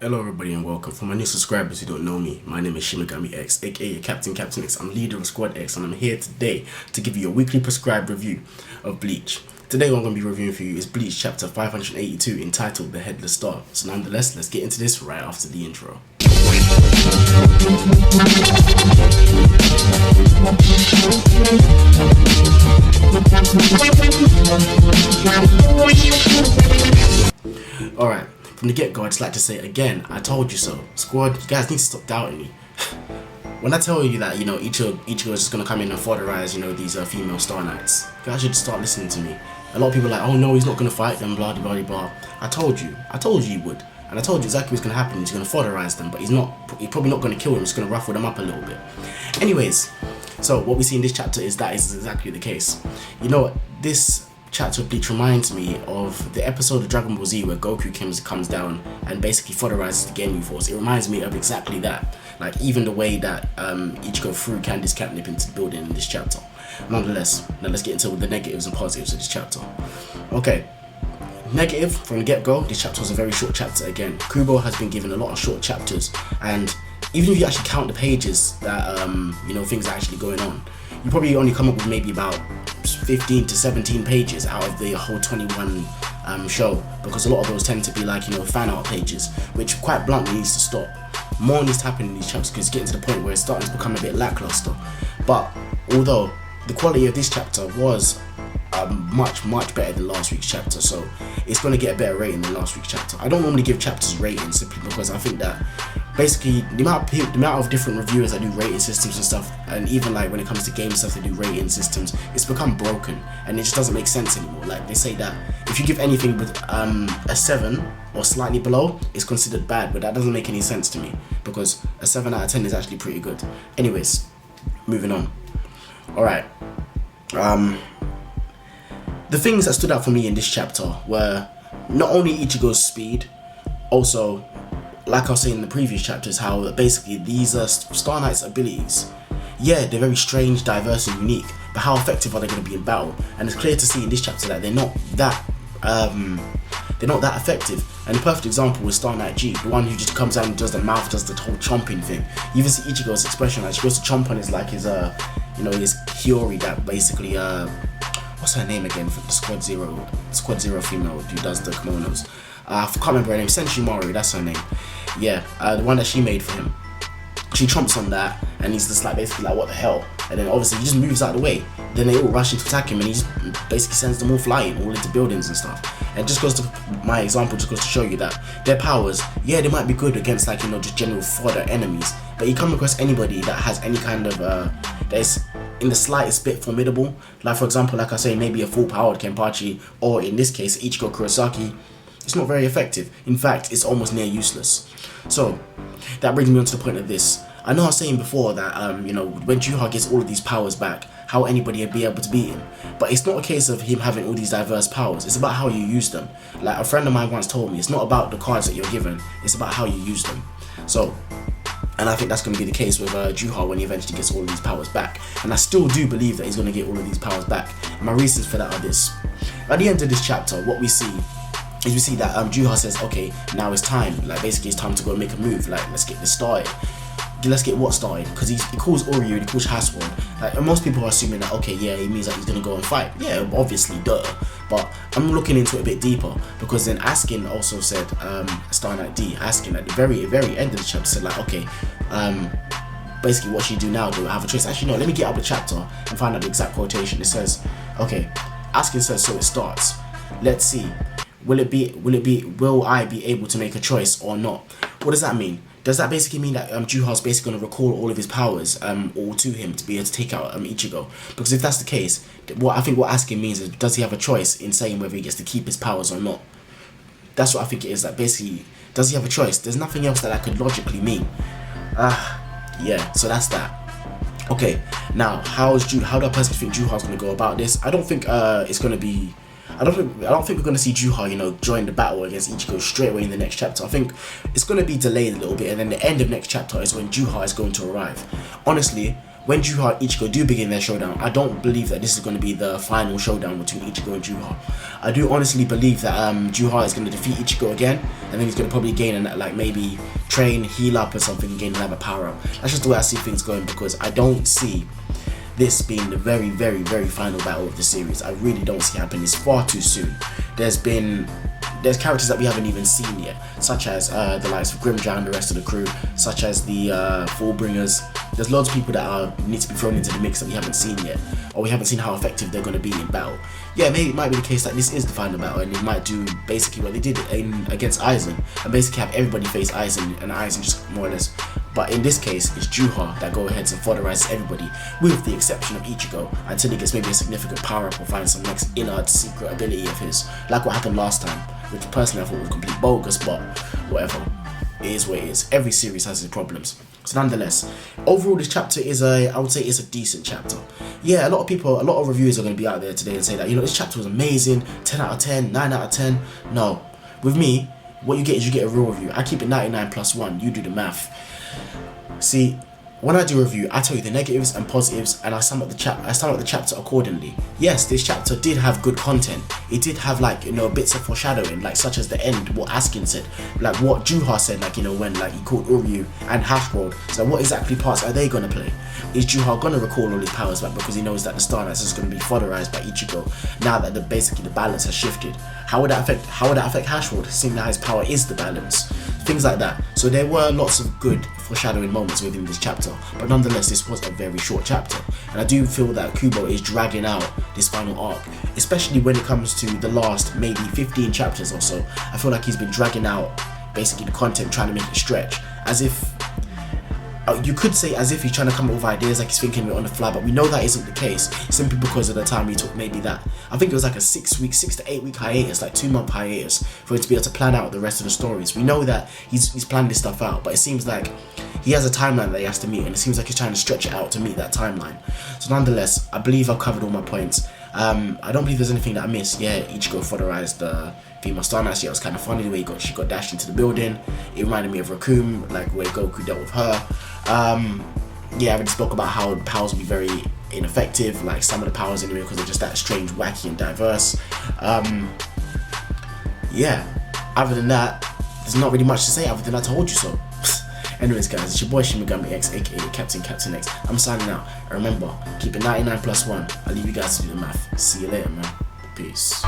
Hello everybody and welcome. For my new subscribers who don't know me, my name is Shimigami X, aka Captain X. I'm leader of Squad X and I'm here today to give you a weekly prescribed review of Bleach. Today what I'm going to be reviewing for you is Bleach chapter 582 entitled The Headless Star. So nonetheless, let's get into this right after the intro. Alright. From the get-go, I'd just like to say again, I told you so. Squad, you guys need to stop doubting me. When I tell you that, Ichigo is just going to come in and foderize, these female Star Knights, you guys should start listening to me. A lot of people are like, oh no, he's not going to fight them, blah, blah, blah, blah. I told you he would. And I told you exactly what's going to happen. He's going to foderize them, but he's probably not going to kill them, he's going to ruffle them up a little bit. Anyways, so what we see in this chapter is exactly the case. You know what, this chapter of Bleach reminds me of the episode of Dragon Ball Z where Goku comes down and basically foderizes the Ginyu Force. It reminds me of exactly that. Like even the way that Ichigo threw Candy's catnip into the building in this chapter. Nonetheless, now let's get into the negatives and positives of this chapter. Okay, negative from the get-go, this chapter was a very short chapter again. Kubo has been given a lot of short chapters, and even if you actually count the pages that things are actually going on, you probably only come up with maybe about 15 to 17 pages out of the whole 21 show, because a lot of those tend to be like fan art pages, which quite bluntly needs to stop. More needs to happen in these chapters because it's getting to the point where it's starting to become a bit lackluster. But although the quality of this chapter was much better than last week's chapter, so it's going to get a better rating than last week's chapter. I don't normally give chapters ratings simply because I think that basically the amount of different reviewers that do rating systems and stuff, and even like when it comes to game stuff they do rating systems, it's become broken and it just doesn't make sense anymore. Like they say that if you give anything with a 7 or slightly below, it's considered bad, but that doesn't make any sense to me because a 7 out of 10 is actually pretty good. Anyways, moving on. Alright, the things that stood out for me in this chapter were not only Ichigo's speed, also, like I was saying in the previous chapters, how basically these Star Knight's abilities, yeah, they're very strange, diverse and unique, but how effective are they going to be in battle? And it's clear to see in this chapter that they're not that effective. And the perfect example was Star Knight G, the one who just comes out and does the mouth, does the whole chomping thing. You even see Ichigo's expression, like she goes to chomp on his his Hiyori, that basically what's her name again for the Squad Zero female who does the kimonos. I can't remember her name. Senshi, that's her name. Yeah, the one that she made for him. She chomps on that, and he's just like basically like, what the hell? And then obviously he just moves out of the way. Then they all rush in to attack him, and he just basically sends them all flying, all into buildings and stuff. And it just goes to my example, just goes to show you that their powers, yeah, they might be good against just general fodder enemies, but you come across anybody that has any kind of that is in the slightest bit formidable, like for example, like I say, maybe a full-powered Kenpachi, or in this case Ichigo Kurosaki, it's not very effective. In fact, it's almost near useless. So that brings me on to the point of this. I know I was saying before that when Juha gets all of these powers back, how anybody would be able to beat him. But it's not a case of him having all these diverse powers, it's about how you use them. Like a friend of mine once told me, it's not about the cards that you're given, it's about how you use them. So, and I think that's going to be the case with Juha when he eventually gets all of these powers back. And I still do believe that he's going to get all of these powers back. And my reasons for that are this. At the end of this chapter, what we see that Juha says, okay, now it's time. Like basically it's time to go and make a move. Like let's get this started. Let's get what started? Because he calls Oryu, he calls Haswell. Like, and most people are assuming that, okay, yeah, it means that he's gonna go and fight. Yeah, obviously, duh. But I'm looking into it a bit deeper, because then Askin also said, Star Knight D, Askin at the very end of the chapter said like, okay, basically what should you do now? Do I have a choice? Actually no, let me get out the chapter and find out the exact quotation. It says, okay, Askin says, so it starts. Let's see. Will I be able to make a choice or not? What does that mean? Does that basically mean that Juha's basically going to recall all of his powers all to him to be able to take out Ichigo? Because if that's the case, what asking means is, does he have a choice in saying whether he gets to keep his powers or not? That's what I think it is. That basically, does he have a choice? There's nothing else that could logically mean. Yeah, so that's that. Okay, now how do I personally think Juha's going to go about this? I don't think it's going to be. I don't think we're going to see Juha, join the battle against Ichigo straight away in the next chapter. I think it's going to be delayed a little bit, and then the end of next chapter is when Juha is going to arrive. Honestly, when Juha and Ichigo do begin their showdown, I don't believe that this is going to be the final showdown between Ichigo and Juha. I do honestly believe that Juha is going to defeat Ichigo again, and then he's going to probably gain and like maybe train, heal up or something, and gain another power up. That's just the way I see things going, because I don't see this being the very, very, very final battle of the series. I really don't see it happening. It's far too soon. There's characters that we haven't even seen yet, such as the likes of Grimjaw and the rest of the crew, such as the Fullbringers. There's loads of people that need to be thrown into the mix that we haven't seen yet, or we haven't seen how effective they're going to be in battle. Yeah, maybe it might be the case that this is the final battle, and it might do basically what they did against Aizen, and basically have everybody face Aizen, and Aizen just more or less. But in this case, it's Juha that go ahead and fodderizes everybody, with the exception of Ichigo, until he gets maybe a significant power up or finds some next inner secret ability of his, like what happened last time, which personally I thought was complete bogus, but whatever. It is what it is. Every series has its problems. So nonetheless, overall this chapter is I would say it's a decent chapter. Yeah, a lot of reviewers are going to be out there today and say that, you know, this chapter was amazing, 10 out of 10, 9 out of 10. No, with me, what you get is you get a real review. I keep it 99 plus 1, you do the math. See, when I do a review, I tell you the negatives and positives, and I sum up the chapter accordingly. Yes, this chapter did have good content. It did have, like, you know, bits of foreshadowing, like such as the end, what Askin said, like what Juha said, like, you know, when like he called Uryu and Hashworld. So what exactly parts are they gonna play? Is Juha gonna recall all his powers back because he knows that the Star Knights is gonna be fodderized by Ichigo now that basically the balance has shifted? How would that affect Hashworld, seeing that his power is the balance? Things like that. So there were lots of good foreshadowing moments within this chapter, but nonetheless this was a very short chapter, and I do feel that Kubo is dragging out this final arc, especially when it comes to the last maybe 15 chapters or so. I feel like he's been dragging out basically the content, trying to make it stretch, as if you could say as if he's trying to come up with ideas, like he's thinking it on the fly, but we know that isn't the case, simply because of the time he took. Maybe that, I think it was like a 6 to 8 week hiatus, like 2-month hiatus, for him to be able to plan out the rest of the stories. We know that he's planned this stuff out, but it seems like he has a timeline that he has to meet, and it seems like he's trying to stretch it out to meet that timeline. So nonetheless, I believe I've covered all my points. I don't believe there's anything that I missed. Yeah, Ichigo fodderized the female Star Knights. Yeah, it was kind of funny the way she got dashed into the building. It reminded me of Raccoon, like where Goku dealt with her. Yeah, I already spoke about how the powers will be very ineffective, like some of the powers anyway, because they're just that strange, wacky and diverse. Yeah, other than that, there's not really much to say other than I told you so. Anyways guys, it's your boy Shin Megami X, aka Captain X. I'm signing out, and remember, keep it 99 plus 1. I'll leave you guys to do the math. See you later, man. Peace.